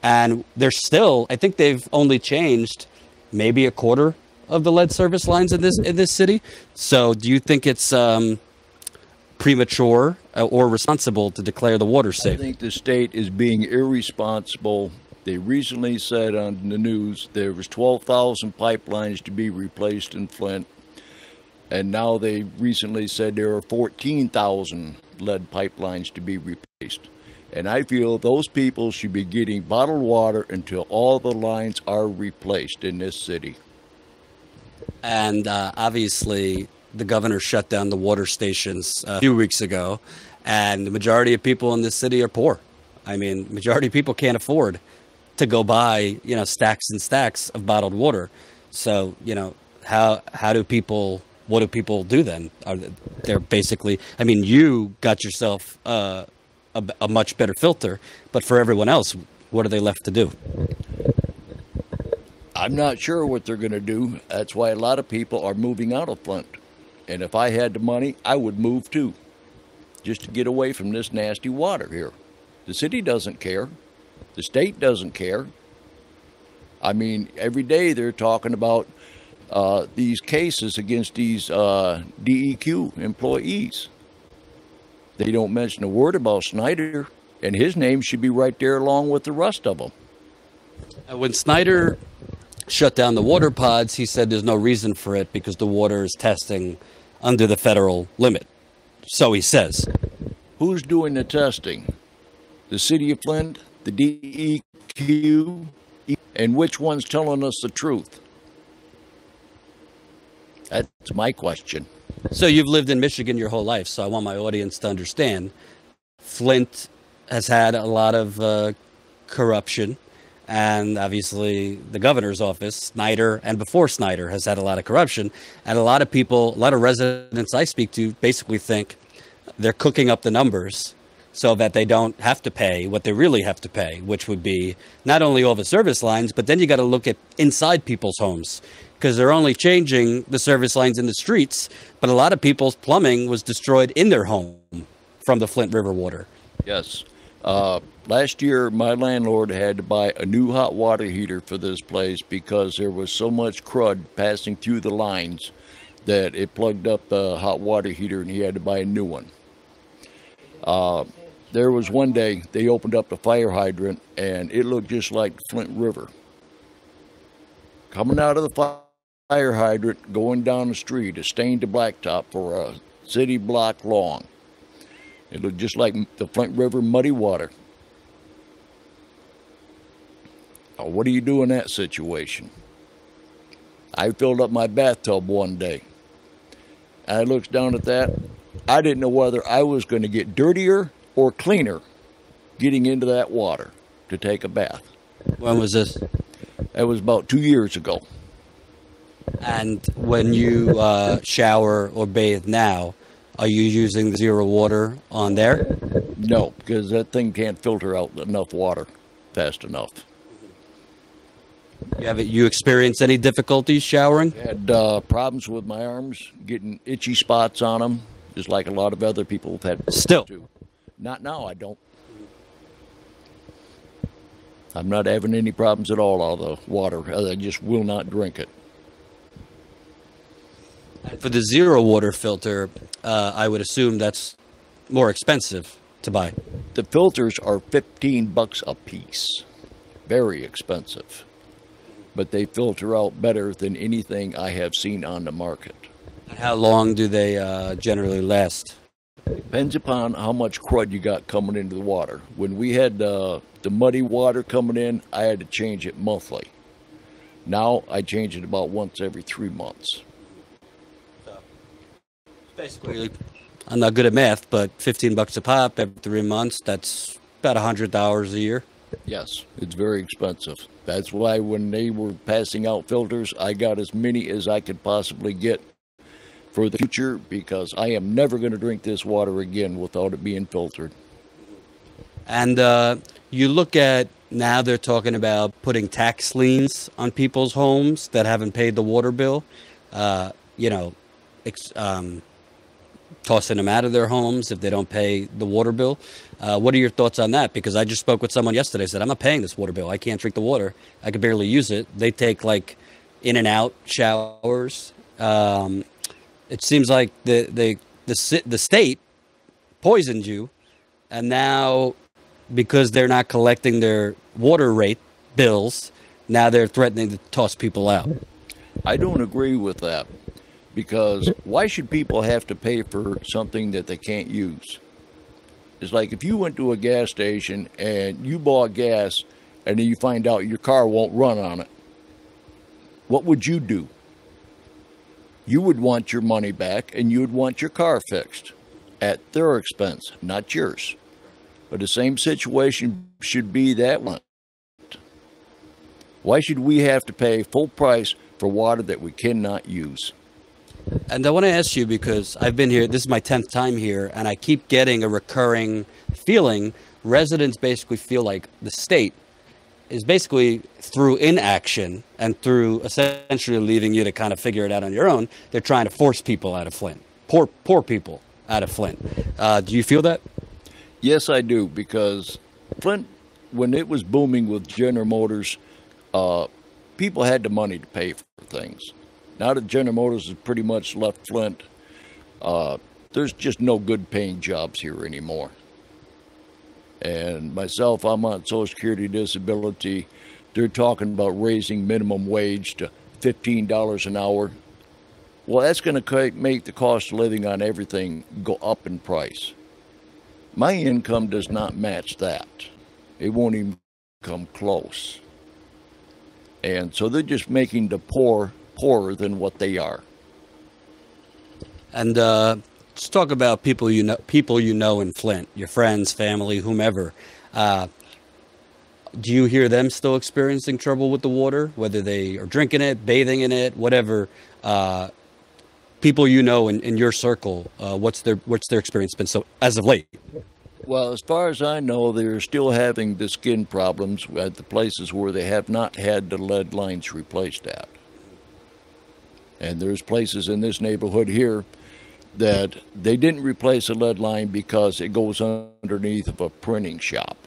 And they're still, I think they've only changed maybe a quarter of the lead service lines in this city. So do you think it's premature or responsible to declare the water I safe? think the state is being irresponsible. They recently said on the news there was 12,000 pipelines to be replaced in Flint, and now they recently said there are 14,000 lead pipelines to be replaced. And I feel those people should be getting bottled water until all the lines are replaced in this city. And obviously, the governor shut down the water stations a few weeks ago, and the majority of people in this city are poor. I mean, majority of people can't afford to go buy, stacks and stacks of bottled water. So, how do people? What do people do then? They're basically. I mean, you got yourself a much better filter, but for everyone else, what are they left to do? I'm not sure what they're going to do. That's why a lot of people are moving out of Flint. And if I had the money, I would move too, just to get away from this nasty water here. The city doesn't care. The state doesn't care. I mean, every day they're talking about these cases against these DEQ employees. They don't mention a word about Snyder, and his name should be right there along with the rest of them. When Snyder shut down the water pods, he said there's no reason for it because the water is testing under the federal limit. So he says. Who's doing the testing? The city of Flint, the DEQ, and which one's telling us the truth? That's my question. So you've lived in Michigan your whole life, so I want my audience to understand. Flint has had a lot of corruption. And obviously, the governor's office, Snyder, and before Snyder, has had a lot of corruption. And a lot of people, a lot of residents I speak to basically think they're cooking up the numbers so that they don't have to pay what they really have to pay, which would be not only all the service lines, but then you got to look at inside people's homes because they're only changing the service lines in the streets. But a lot of people's plumbing was destroyed in their home from the Flint River water. Yes. Last year, my landlord had to buy a new hot water heater for this place because there was so much crud passing through the lines that it plugged up the hot water heater and he had to buy a new one. There was one day they opened up the fire hydrant and it looked just like the Flint River. Coming out of the fire hydrant, going down the street, it stained the blacktop for a city block long. It looked just like the Flint River muddy water. Now, what do you do in that situation? I filled up my bathtub one day. And I looked down at that. I didn't know whether I was going to get dirtier or cleaner getting into that water to take a bath. When was this? That was about 2 years ago. And when you shower or bathe now, are you using the zero water on there? No, because that thing can't filter out enough water fast enough. You experienced any difficulties showering? I had problems with my arms, getting itchy spots on them, just like a lot of other people have had. Still? Too. Not now, I don't. I'm not having any problems at all out of the water. I just will not drink it. For the zero water filter, I would assume that's more expensive to buy. The filters are $15 a piece. Very expensive. But they filter out better than anything I have seen on the market. How long do they generally last? Depends upon how much crud you got coming into the water. When we had the muddy water coming in, I had to change it monthly. Now I change it about once every 3 months. Basically, I'm not good at math, but $15 a pop every 3 months, that's about $100 a year. Yes, it's very expensive. That's why when they were passing out filters, I got as many as I could possibly get for the future because I am never going to drink this water again without it being filtered. And you look at now they're talking about putting tax liens on people's homes that haven't paid the water bill. tossing them out of their homes if they don't pay the water bill. What are your thoughts on that? Because I just spoke with someone yesterday, said, I'm not paying this water bill. I can't drink the water. I could barely use it. They take like in and out showers. It seems like the state poisoned you, and now because they're not collecting their water rate bills, now they're threatening to toss people out. I don't agree with that, because why should people have to pay for something that they can't use? It's like if you went to a gas station and you bought gas and then you find out your car won't run on it. What would you do? You would want your money back and you would want your car fixed at their expense, not yours. But the same situation should be that one. Why should we have to pay full price for water that we cannot use? And I want to ask you, because I've been here, this is my 10th time here, and I keep getting a recurring feeling. Residents basically feel like the state is basically, through inaction and through essentially leaving you to kind of figure it out on your own, they're trying to force people out of Flint, poor people out of Flint. Do you feel that? Yes, I do, because Flint, when it was booming with General Motors, people had the money to pay for things. Now that General Motors has pretty much left Flint, there's just no good paying jobs here anymore. And myself, I'm on Social Security disability. They're talking about raising minimum wage to $15 an hour. Well, that's going to make the cost of living on everything go up in price. My income does not match that. It won't even come close. And so they're just making the poor poorer than what they are. And let's talk about people you know in Flint, your friends, family, whomever. Do you hear them still experiencing trouble with the water, whether they are drinking it, bathing in it, whatever? People you know in your circle, what's their experience been so as of late? Well, as far as I know, they're still having the skin problems at the places where they have not had the lead lines replaced at. And there's places in this neighborhood here that they didn't replace a lead line because it goes underneath of a printing shop.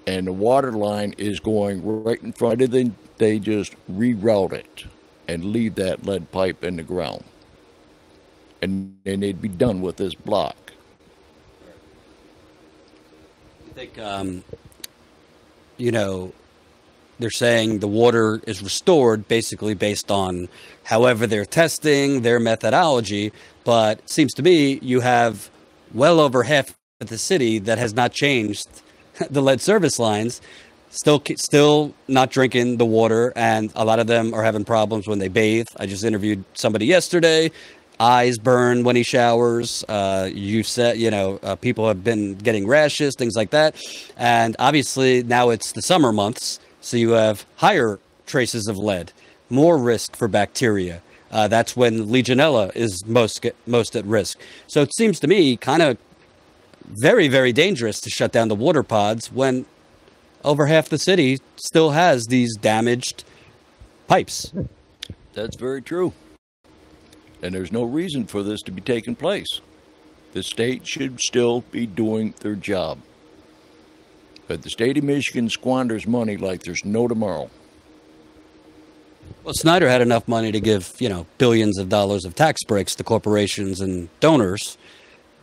And the water line is going right in front of them. They just reroute it and leave that lead pipe in the ground. And they'd be done with this block. I think, they're saying the water is restored basically based on however they're testing their methodology. But it seems to me you have well over half of the city that has not changed the lead service lines, still not drinking the water. And a lot of them are having problems when they bathe. I just interviewed somebody yesterday. Eyes burn when he showers. You said, people have been getting rashes, things like that. And obviously now it's the summer months. So you have higher traces of lead, more risk for bacteria. That's when Legionella is most at risk. So it seems to me kind of very, very dangerous to shut down the water pods when over half the city still has these damaged pipes. That's very true. And there's no reason for this to be taking place. The state should still be doing their job. But the state of Michigan squanders money like there's no tomorrow. Well, Snyder had enough money to give, billions of dollars of tax breaks to corporations and donors,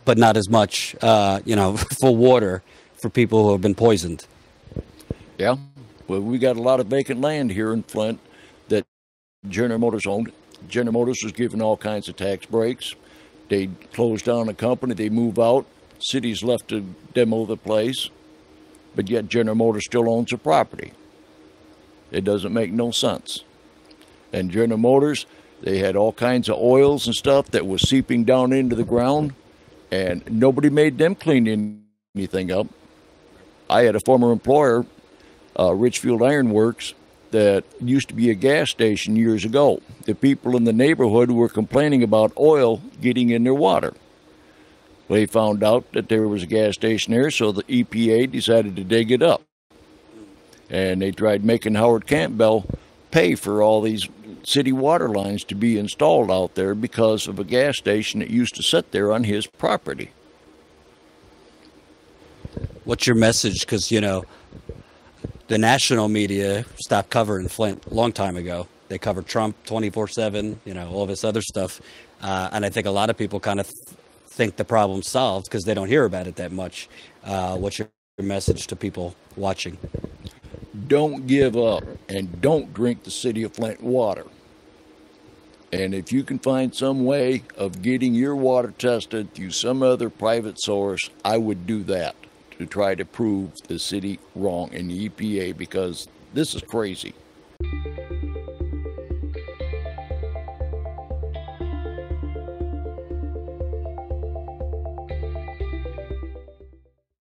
but not as much, for water for people who have been poisoned. Yeah. Well, we got a lot of vacant land here in Flint that General Motors owned. General Motors was given all kinds of tax breaks. They close down a company, they move out. City's left to demo the place. But yet General Motors still owns the property. It doesn't make no sense. And General Motors, they had all kinds of oils and stuff that was seeping down into the ground, and nobody made them clean anything up. I had a former employer, Richfield Iron Works, that used to be a gas station years ago. The people in the neighborhood were complaining about oil getting in their water. They found out that there was a gas station there, so the EPA decided to dig it up. And they tried making Howard Campbell pay for all these city water lines to be installed out there because of a gas station that used to sit there on his property. What's your message? Because, the national media stopped covering Flint a long time ago. They covered Trump 24/7, all this other stuff. And I think a lot of people kind of think the problem's solved because they don't hear about it that much. What's your message to people watching? Don't give up, and don't drink the city of Flint water. And if you can find some way of getting your water tested through some other private source, I would do that to try to prove the city wrong and the EPA, because this is crazy.